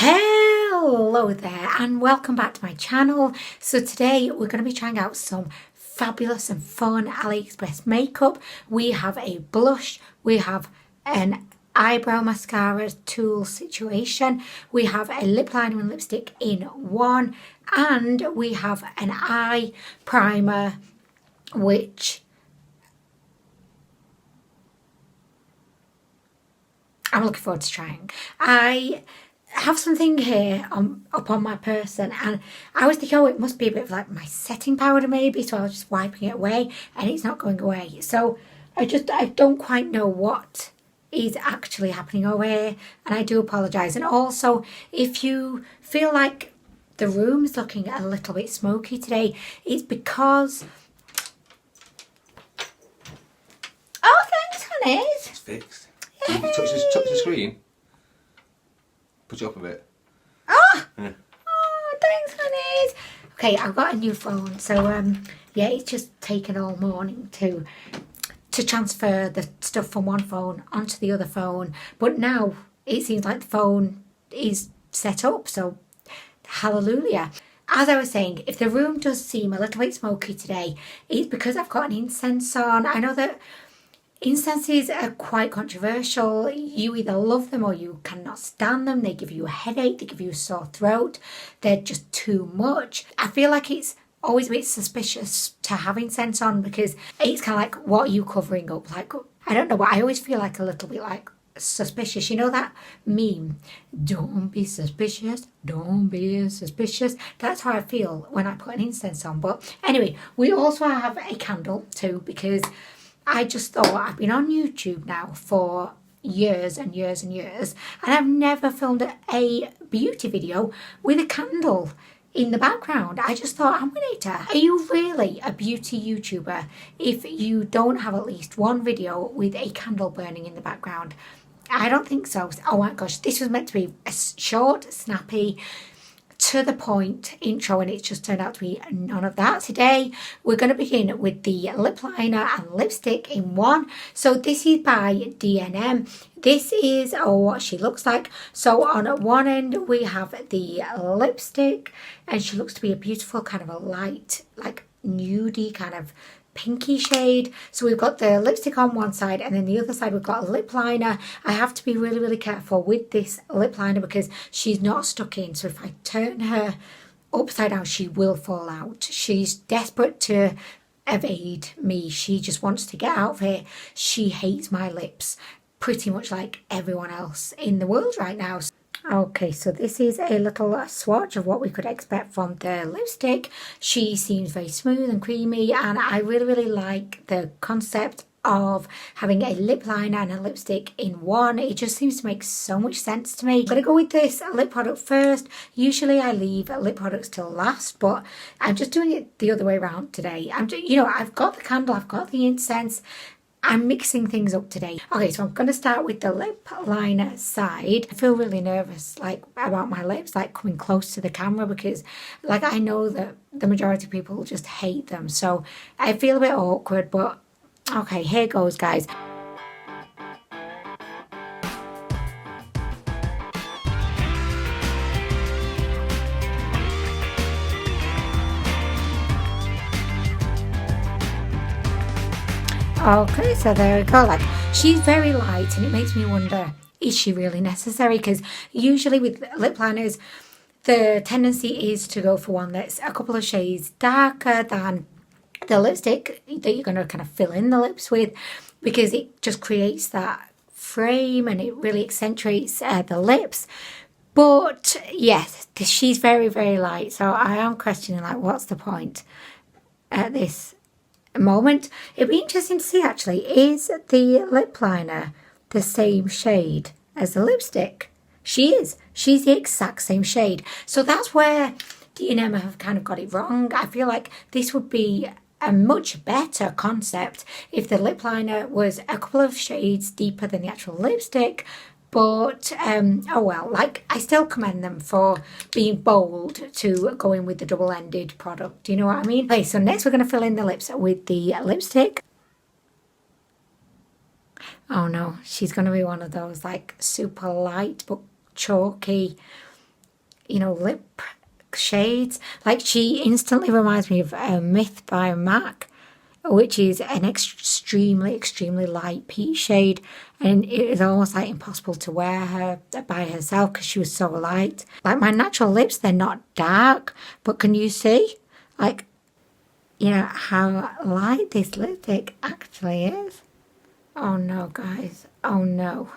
Hello there and welcome back to my channel. So today we're going to be trying out some fabulous and fun Aliexpress makeup. We have a blush, we have an eyebrow mascara tool situation, we have a lip liner and lipstick in one, and we have an eye primer which I'm looking forward to trying. I have something here up on my person and I was thinking, oh, it must be a bit of like my setting powder maybe, so I was just wiping it away and it's not going away. So I don't quite know what is actually happening over here, and I do apologise. And also, if you feel like the room's looking a little bit smoky today, it's because... Oh, thanks, honey. It's fixed. You touch the screen. Put it up a bit. Oh! Yeah. Oh, thanks, honeys. Okay, I've got a new phone, so yeah, it's just taken all morning to transfer the stuff from one phone onto the other phone. But now it seems like the phone is set up, so hallelujah. As I was saying, if the room does seem a little bit smoky today, it's because I've got an incense on. I know that incenses are quite controversial. You either love them or you cannot stand them. They give you a headache, they give you a sore throat. They're just too much. I feel like it's always a bit suspicious to have incense on because it's kind of like, what are you covering up? Like, I don't know, but I always feel like a little bit like suspicious. You know that meme, don't be suspicious, don't be suspicious? That's how I feel when I put an incense on. But anyway, we also have a candle too, because I just thought, I've been on YouTube now for years and years and years, and I've never filmed a beauty video with a candle in the background. I just thought, Anwen, are you really a beauty YouTuber if you don't have at least one video with a candle burning in the background? I don't think so. Oh my gosh, this was meant to be a short, snappy, to the point intro, and it's just turned out to be none of that. Today we're going to begin with the lip liner and lipstick in one. So this is by DNM. This is what she looks like. So on one end we have the lipstick, and she looks to be a beautiful kind of a light, like nudie kind of pinky shade. So we've got the lipstick on one side, and then the other side we've got a lip liner. I have to be really careful with this lip liner because she's not stuck in, so if I turn her upside down she will fall out. She's desperate to evade me. She just wants to get out of here. She hates my lips pretty much like everyone else in the world right now. Okay, so this is a little swatch of what we could expect from the lipstick. She seems very smooth and creamy, and I really like the concept of having a lip liner and a lipstick in one. It just seems to make so much sense to me. I'm going to go with this lip product first. Usually I leave lip products till last, but I'm just doing it the other way around today. I've got the candle, I've got the incense. I'm mixing things up today. Okay, so I'm going to start with the lip liner side. I feel really nervous about my lips coming close to the camera because I know that the majority of people just hate them. So I feel a bit awkward, but okay, here goes, guys. Okay, so there we go. She's very light, and it makes me wonder, is she really necessary? Because usually with lip liners, the tendency is to go for one that's a couple of shades darker than the lipstick that you're going to kind of fill in the lips with, because it just creates that frame and it really accentuates the lips. But yes, she's very light, so I am questioning what's the point at this moment. It'd be interesting to see actually, is the lip liner the same shade as the lipstick? She is. She's the exact same shade. So that's where DNM have kind of got it wrong. I feel like this would be a much better concept if the lip liner was a couple of shades deeper than the actual lipstick. But, oh well, I still commend them for being bold to go in with the double-ended product. Do you know what I mean? Okay, so next we're going to fill in the lips with the lipstick. Oh no, she's going to be one of those super light but chalky you know, lip shades. Like, she instantly reminds me of Myth by MAC, which is an extremely light peach shade, and it is almost like impossible to wear her by herself because she was so light. Like, my natural lips, they're not dark, but can you see, like, you know, how light this lipstick actually is? Oh no, guys, oh no.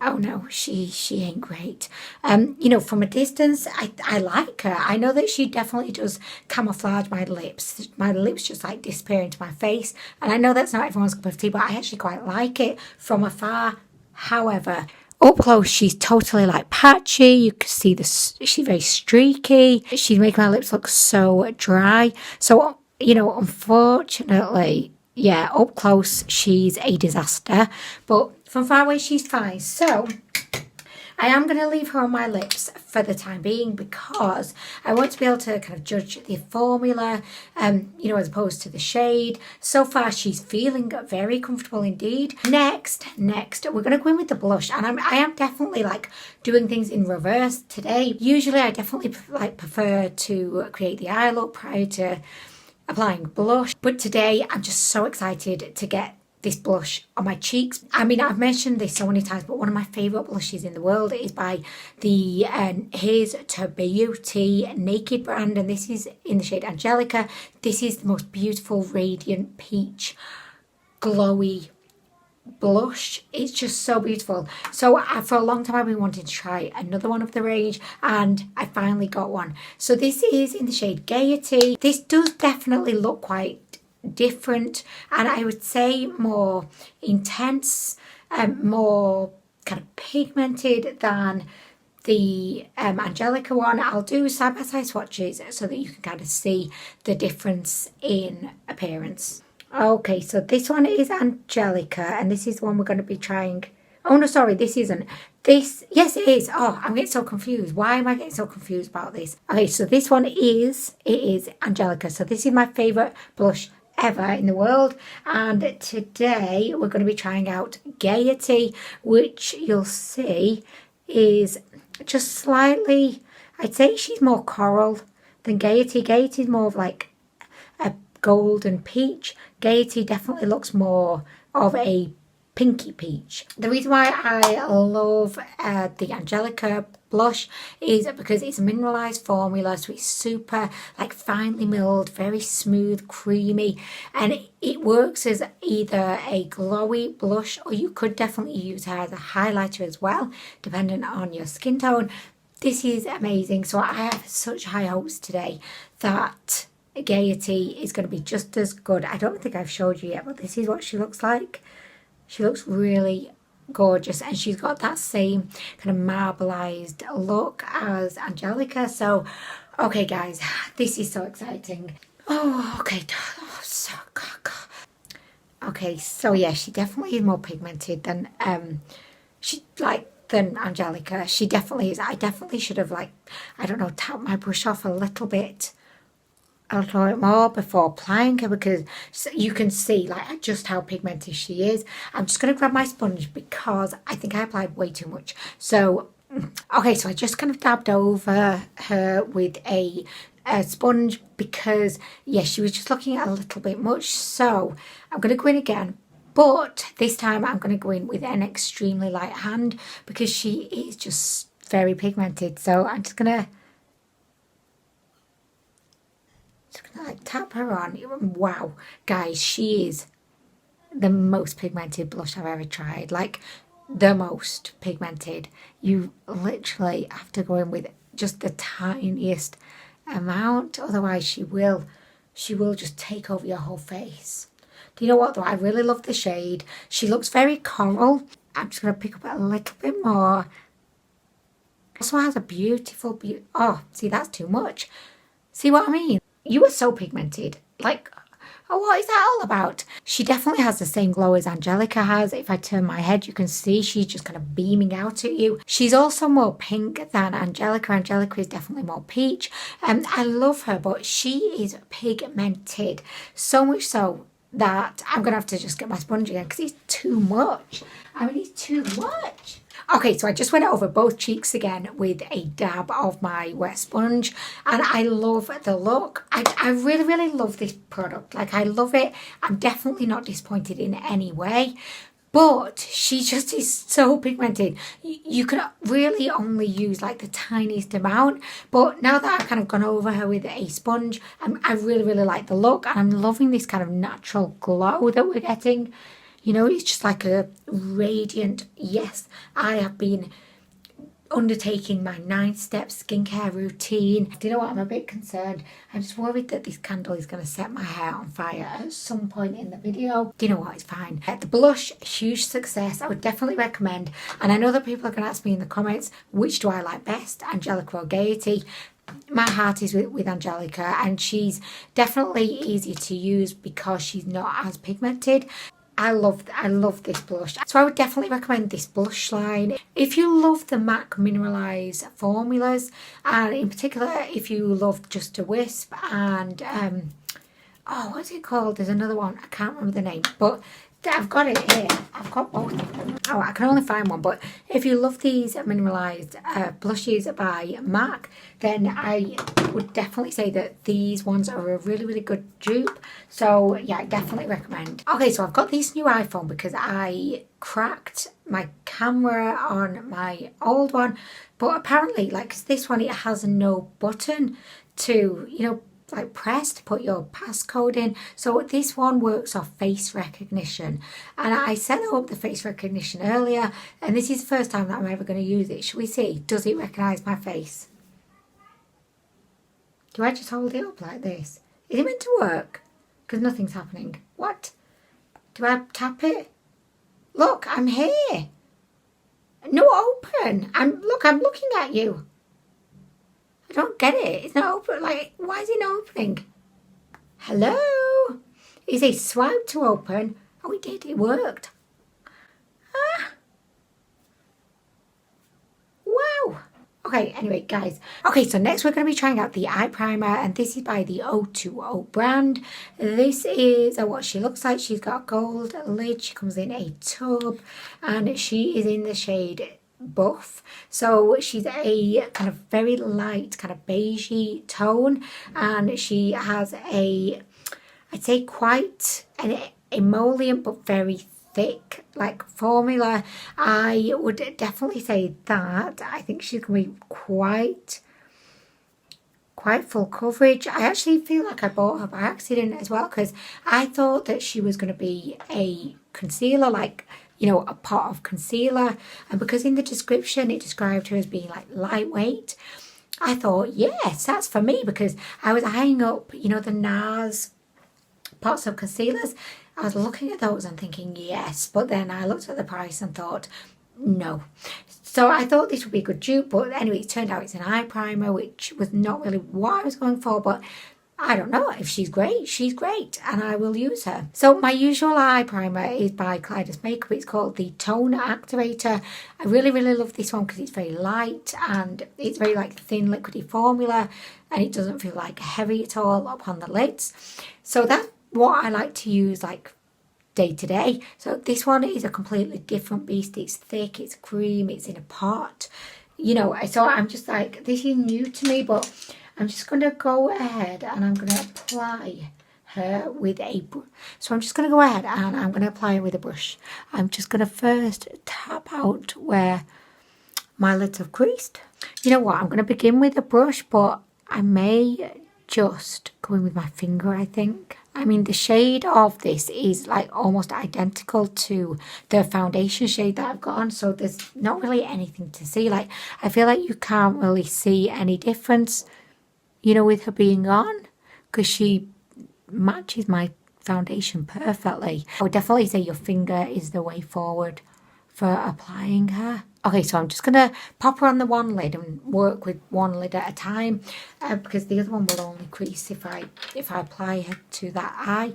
Oh no, she ain't great. You know, from a distance, I like her. I know that she definitely does camouflage my lips. My lips just like disappear into my face. And I know that's not everyone's cup of tea, but I actually quite like it from afar. However, up close, she's totally like patchy. You can see she's very streaky. She's making my lips look so dry. So, you know, unfortunately, yeah, up close, she's a disaster. But from far away, she's fine. So I am going to leave her on my lips for the time being because I want to be able to kind of judge the formula, you know, as opposed to the shade. So far, she's feeling very comfortable indeed. Next, we're going to go in with the blush. And I am definitely like doing things in reverse today. Usually, I definitely like prefer to create the eye look prior to applying blush. But today, I'm just so excited to get this blush on my cheeks. I mean, I've mentioned this so many times, but one of my favourite blushes in the world is by the Here's to Beauty Naked brand, and this is in the shade Angelica. This is the most beautiful, radiant peach, glowy blush. It's just so beautiful. So for a long time I've been wanting to try another one of the range, and I finally got one. So this is in the shade Gaiety. This does definitely look quite different, and I would say more intense, more kind of pigmented than the Angelica one. I'll do side by side swatches so that you can kind of see the difference in appearance. Okay, so this one is Angelica, and this is one we're going to be trying. Oh no, sorry, this isn't. This, yes it is. Oh, I'm getting so confused. Why am I getting so confused about this? Okay, so this one is Angelica. So this is my favourite blush ever in the world, and today we're going to be trying out Gaiety, which you'll see is just slightly, I'd say she's more coral than Gaiety. Gaiety is more of like a golden peach. Gaiety definitely looks more of a pinky peach. The reason why I love the Angelica blush is because it's a mineralized formula, so it's super like finely milled, very smooth, creamy, and it works as either a glowy blush, or you could definitely use her as a highlighter as well, depending on your skin tone. This is amazing. So I have such high hopes today that Gaiety is going to be just as good. I don't think I've showed you yet, but this is what she looks like. She looks really gorgeous, and she's got that same kind of marbleized look as Angelica. So, okay guys, this is so exciting. Oh, okay. Oh, so, okay, so yeah, she definitely is more pigmented than than Angelica. She definitely is. I definitely should have, like, I don't know, tapped my brush off a little bit more before applying her, because you can see like just how pigmented she is. I'm just going to grab my sponge because I think I applied way too much. So okay, so I just kind of dabbed over her with a sponge because yeah, she was just looking a little bit much. So I'm going to go in again, but this time I'm going to go in with an extremely light hand because she is just very pigmented. So I'm just going to like tap her on. Wow, guys, she is the most pigmented blush I've ever tried. Like, the most pigmented. You literally have to go in with just the tiniest amount, otherwise she will just take over your whole face. Do you know what though? I really love the shade. She looks very coral. I'm just going to pick up a little bit more. Also has a beautiful, oh, see, that's too much. See what I mean? You are so pigmented. Like, oh, what is that all about? She definitely has the same glow as Angelica has. If I turn my head, you can see she's just kind of beaming out at you. She's also more pink than Angelica. Angelica is definitely more peach. I love her, but she is pigmented. So much so that I'm going to have to just get my sponge again because it's too much. I mean, it's too much. Okay, so I just went over both cheeks again with a dab of my wet sponge, and I love the look. I really, really love this product. Like, I love it. I'm definitely not disappointed in any way. But she just is so pigmented. You can really only use like the tiniest amount. But now that I've kind of gone over her with a sponge, I really, really like the look. And I'm loving this kind of natural glow that we're getting. You know, it's just like a radiant, yes, I have been undertaking my 9-step skincare routine. Do you know what? I'm a bit concerned. I'm just worried that this candle is going to set my hair on fire at some point in the video. Do you know what? It's fine. The blush, huge success. I would definitely recommend. And I know that people are going to ask me in the comments, which do I like best? Angelica or Gaiety? My heart is with Angelica, and she's definitely easier to use because she's not as pigmented. I love this blush. So I would definitely recommend this blush line. If you love the MAC Mineralize formulas, and in particular if you love Just a Wisp and, oh, what's it called? There's another one. I can't remember the name. But I've got it here. I've got both of them. Oh, I can only find one. But if you love these mineralized blushes by MAC, then I would definitely say that these ones are a really, really good dupe. So yeah, I definitely recommend. Okay, so I've got this new iPhone because I cracked my camera on my old one. But apparently, like, 'cause this one, it has no button to, you know, like press to put your passcode in. So this one works off face recognition, and I set up the face recognition earlier, and this is the first time that I'm ever going to use it. Shall we see? Does it recognize my face? Do I just hold it up like this? Is it meant to work? Because nothing's happening. What? Do I tap it? Look, I'm here. No, open. I'm looking at you. I don't get it. It's not open. Like, why is it not opening? Hello? Is it swipe to open? Oh, it did. It worked. Ah. Wow. Okay, anyway, guys. Okay, so next we're going to be trying out the eye primer, and this is by the O.TWO.O brand. This is what she looks like. She's got a gold lid. She comes in a tub, and she is in the shade Buff. So she's a kind of very light, kind of beigey tone, and she has a, I'd say, quite an emollient but very thick like formula. I would definitely say that I think she's gonna be quite full coverage. I actually feel like I bought her by accident as well, because I thought that she was going to be a concealer, like, you know, a pot of concealer, and because in the description it described her as being like lightweight, I thought, yes, that's for me, because I was eyeing up, you know, the NARS pots of concealers. I was looking at those and thinking yes, but then I looked at the price and thought no. So I thought this would be a good dupe, but anyway, it turned out it's an eye primer, which was not really what I was going for, but I don't know. If she's great, she's great, and I will use her. So my usual eye primer is by Kaleidos Makeup. It's called the Tone Activator. I really, really love this one because it's very light, and it's very like thin, liquidy formula, and it doesn't feel like heavy at all upon the lids. So that's what I like to use like day to day. So this one is a completely different beast. It's thick, it's cream, it's in a pot, you know. So I'm just like, this is new to me, but I'm just going to go ahead and I'm going to apply her with a brush. So I'm just going to go ahead and I'm going to apply her with a brush. I'm just going to first tap out where my lids have creased. You know what, I'm going to begin with a brush, but I may just go in with my finger, I think. I mean, the shade of this is like almost identical to the foundation shade that I've got on, so there's not really anything to see. Like, I feel like you can't really see any difference, you know, with her being on, because she matches my foundation perfectly. I would definitely say your finger is the way forward for applying her. Okay, so I'm just going to pop her on the one lid and work with one lid at a time, because the other one will only crease if I apply her to that eye.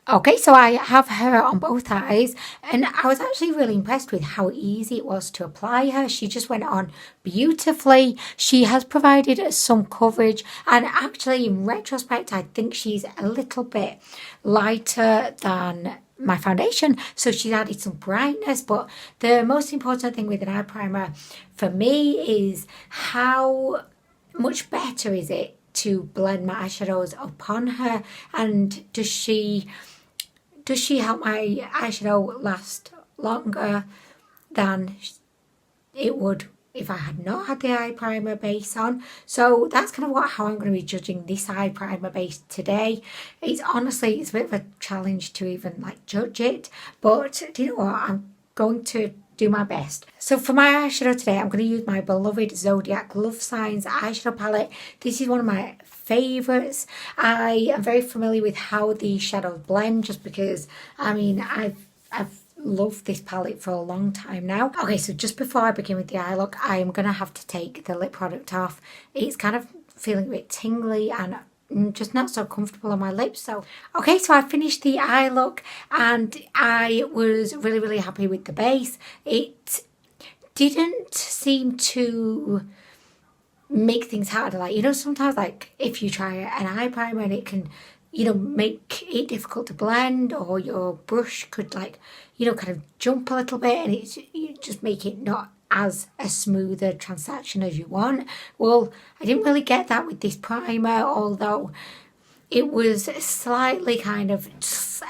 Okay, so I have her on both eyes, and I was actually really impressed with how easy it was to apply her. She just went on beautifully. She has provided some coverage, and actually in retrospect I think she's a little bit lighter than my foundation, so she's added some brightness. But the most important thing with an eye primer for me is how much better is it to blend my eyeshadows upon her, and does she help my eyeshadow last longer than it would if I had not had the eye primer base on. So that's kind of how I'm going to be judging this eye primer base today. It's honestly, it's a bit of a challenge to even like judge it, but do you know what, I'm going to do my best. So for my eyeshadow today, I'm going to use my beloved Zodiac Love Signs eyeshadow palette. This is one of my favourites. I am very familiar with how the shadows blend, just because, I mean, I've loved this palette for a long time now. Okay, so just before I begin with the eye look, I am going to have to take the lip product off. It's kind of feeling a bit tingly and just not so comfortable on my lips. So okay, so I finished the eye look and I was really happy with the base. It didn't seem to make things harder. Like, you know, sometimes like if you try an eye primer and it can, you know, make it difficult to blend, or your brush could, like, you know, kind of jump a little bit, and you just make it not as a smoother transaction as you want. Well, I didn't really get that with this primer, although it was slightly kind of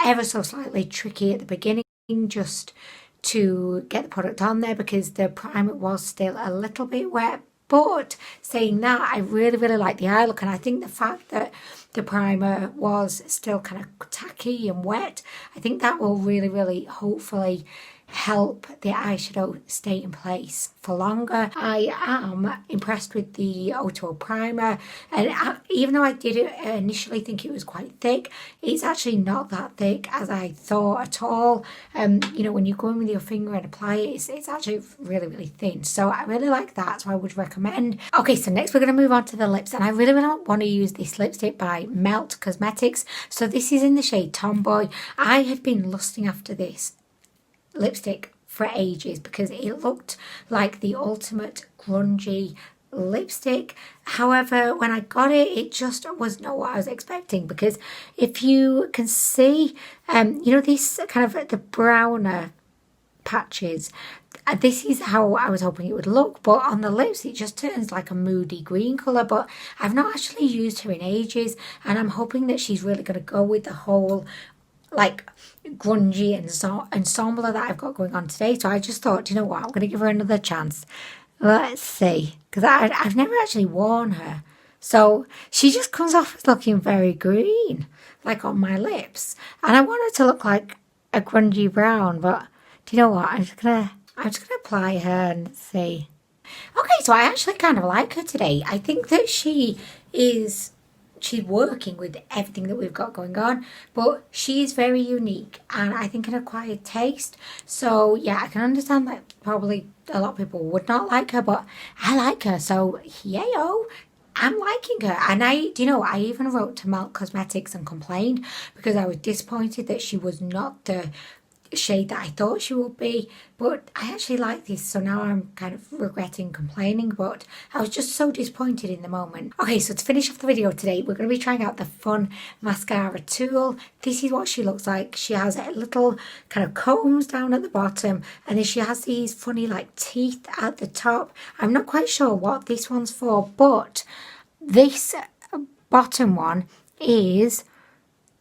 ever so slightly tricky at the beginning just to get the product on there, because the primer was still a little bit wet. But saying that, I really like the eye look, and I think the fact that the primer was still kind of tacky and wet, I think that will really hopefully help the eyeshadow stay in place for longer. I am impressed with the O.TWO.O primer, and even though I did initially think it was quite thick, it's actually not that thick as I thought at all. You know, when you go in with your finger and apply it, it's actually really thin, so I really like that, so I would recommend. Okay, so next we're going to move on to the lips, and I really want to use this lipstick by Melt Cosmetics. So this is in the shade Tomboy. I had been lusting after this lipstick for ages because it looked like the ultimate grungy lipstick. However, when I got it, it just was not what I was expecting, because if you can see, you know, this kind of the browner patches, this is how I was hoping it would look, but on the lips it just turns like a moody green colour. But I've not actually used her in ages, and I'm hoping that she's really going to go with the whole like grungy ensemble that I've got going on today. So I just thought, you know what, I'm going to give her another chance. Let's see, because I've never actually worn her, so she just comes off as looking very green, like on my lips, and I want her to look like a grungy brown. But do you know what, I'm just gonna apply her and see. Okay, so I actually kind of like her today. I think that she's working with everything that we've got going on, but she is very unique and I think an acquired taste. So yeah, I can understand that probably a lot of people would not like her, but I like her, so yayo, I'm liking her. And I even wrote to Melt Cosmetics and complained because I was disappointed that she was not the shade that I thought she would be, but I actually like this, so now I'm kind of regretting complaining, but I was just so disappointed in the moment. Okay, so to finish off the video today, we're going to be trying out the Fun Mascara Tool. This is what she looks like. She has a little kind of combs down at the bottom, and then she has these funny like teeth at the top. I'm not quite sure what this one's for, but this bottom one is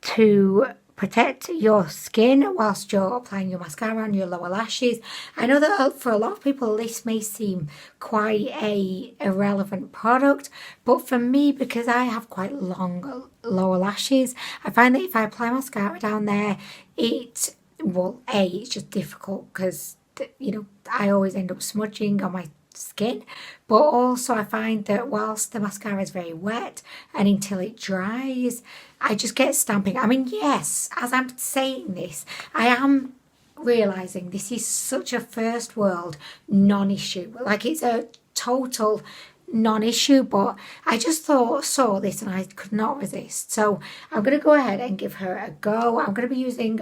to protect your skin whilst you're applying your mascara on your lower lashes. I know that for a lot of people this may seem quite a irrelevant product, but for me, because I have quite long lower lashes, I find that if I apply mascara down there, it's just difficult because, you know, I always end up smudging on my skin, but also I find that whilst the mascara is very wet and until it dries, I just get stamping. I mean, yes, as I'm saying this, I am realising this is such a first world non-issue, like it's a total non-issue, but I just saw this and I could not resist, so I'm going to go ahead and give her a go. I'm going to be using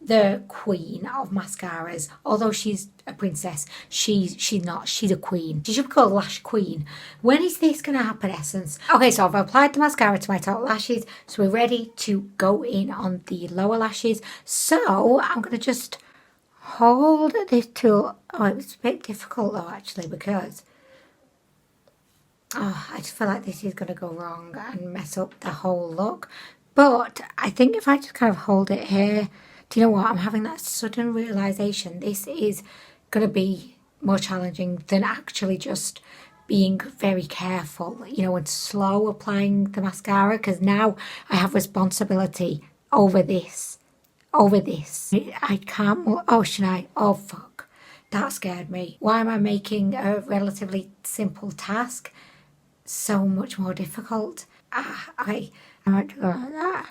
the queen of mascaras. Although she's a princess, she's not. She's a queen. She should be called Lash Queen. When is this going to happen, Essence? Okay, so I've applied the mascara to my top lashes, so we're ready to go in on the lower lashes. So I'm going to just hold this tool. Oh, it's a bit difficult though, actually, because I just feel like this is going to go wrong and mess up the whole look. But I think if I just kind of hold it here, do you know what? I'm having that sudden realisation. This is going to be more challenging than actually just being very careful, you know, and slow applying the mascara, because now I have responsibility over this. I can't, oh, should I? Oh, fuck. That scared me. Why am I making a relatively simple task so much more difficult? I might go like that.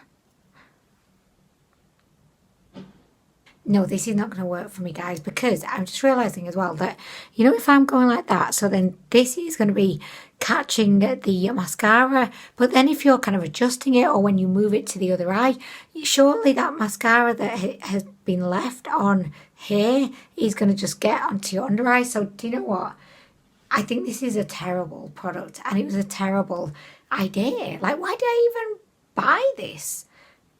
No, this is not going to work for me, guys, because I'm just realising as well that, you know, if I'm going like that, so then this is going to be catching the mascara, but then if you're kind of adjusting it or when you move it to the other eye, surely that mascara that has been left on here is going to just get onto your under eye. So do you know what? I think this is a terrible product and it was a terrible idea. Like, why did I even buy this?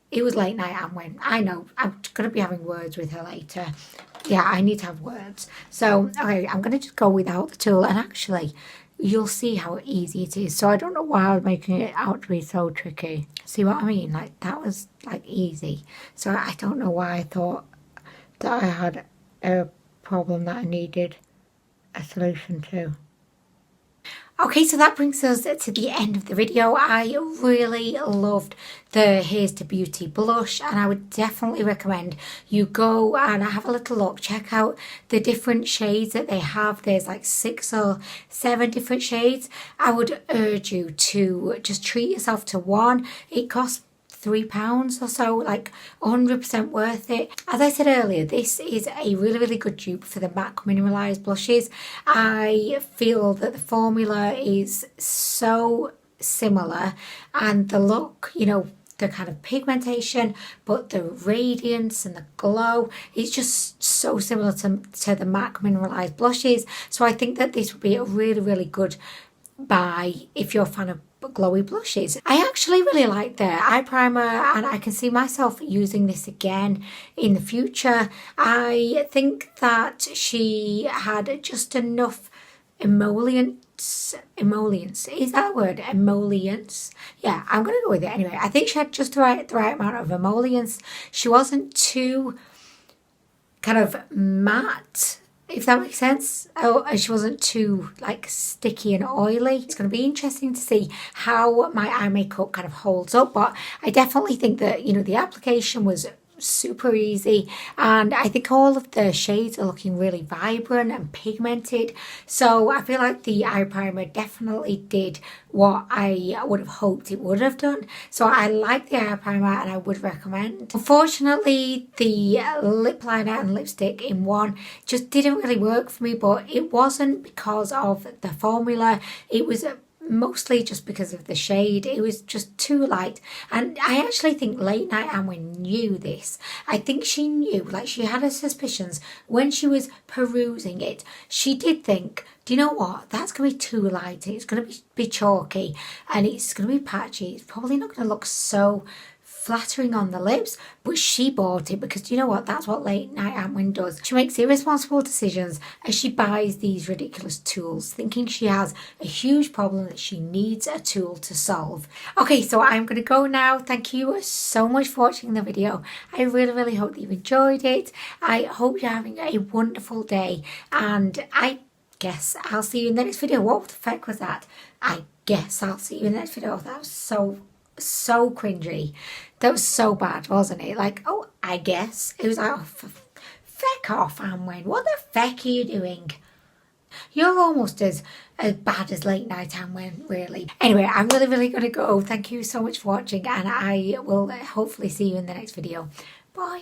It was late night Anwen. I know. I'm going to be having words with her later. Yeah, I need to have words. So, okay, I'm going to just go without the tool. And actually, you'll see how easy it is. So I don't know why I was making it out to be so tricky. See what I mean? Like, that was, like, easy. So I don't know why I thought that I had a problem that I needed a solution to. Okay, so that brings us to the end of the video. I really loved the Here's to Beauty blush, and I would definitely recommend you go and have a little look. Check out the different shades that they have. There's like 6 or 7 different shades. I would urge you to just treat yourself to one. It costs £3 or so, like 100% worth it. As I said earlier, this is a really good dupe for the MAC Mineralize blushes. I feel that the formula is so similar and the look, you know, the kind of pigmentation, but the radiance and the glow, it's just so similar to the MAC Mineralize blushes. So I think that this would be a really good buy if you're a fan of glowy blushes. I actually really like their eye primer and I can see myself using this again in the future. I think that she had just enough emollients, is that a word? Emollients? Yeah, I'm gonna go with it anyway. I think she had just the right amount of emollients. She wasn't too kind of matte, if that makes sense. Oh, and she wasn't too like sticky and oily. It's going to be interesting to see how my eye makeup kind of holds up, but I definitely think that, you know, the application was super easy and I think all of the shades are looking really vibrant and pigmented. So I feel like the eye primer definitely did what I would have hoped it would have done. So I like the eye primer and I would recommend. Unfortunately, the lip liner and lipstick in one just didn't really work for me, but it wasn't because of the formula. It was mostly just because of the shade. It was just too light, and I actually think Late Night Anwen knew this. I think she knew, like she had her suspicions when she was perusing it. She did think, do you know what, that's going to be too light, it's going to be chalky and it's going to be patchy, it's probably not going to look so flattering on the lips, but she bought it because, do you know what, that's what Late Night Anwen does. She makes irresponsible decisions and she buys these ridiculous tools thinking she has a huge problem that she needs a tool to solve. Okay, so I'm going to go now. Thank you so much for watching the video. I really hope that you enjoyed it. I hope you're having a wonderful day and I guess I'll see you in the next video. What the heck was that? I guess I'll see you in the next video. That was so cringy. That was so bad, wasn't it? Like, oh, I guess. It was like, oh, feck off, Anwen. What the feck are you doing? You're almost as bad as Late Night Anwen, really. Anyway, I'm really going to go. Thank you so much for watching and I will hopefully see you in the next video. Bye.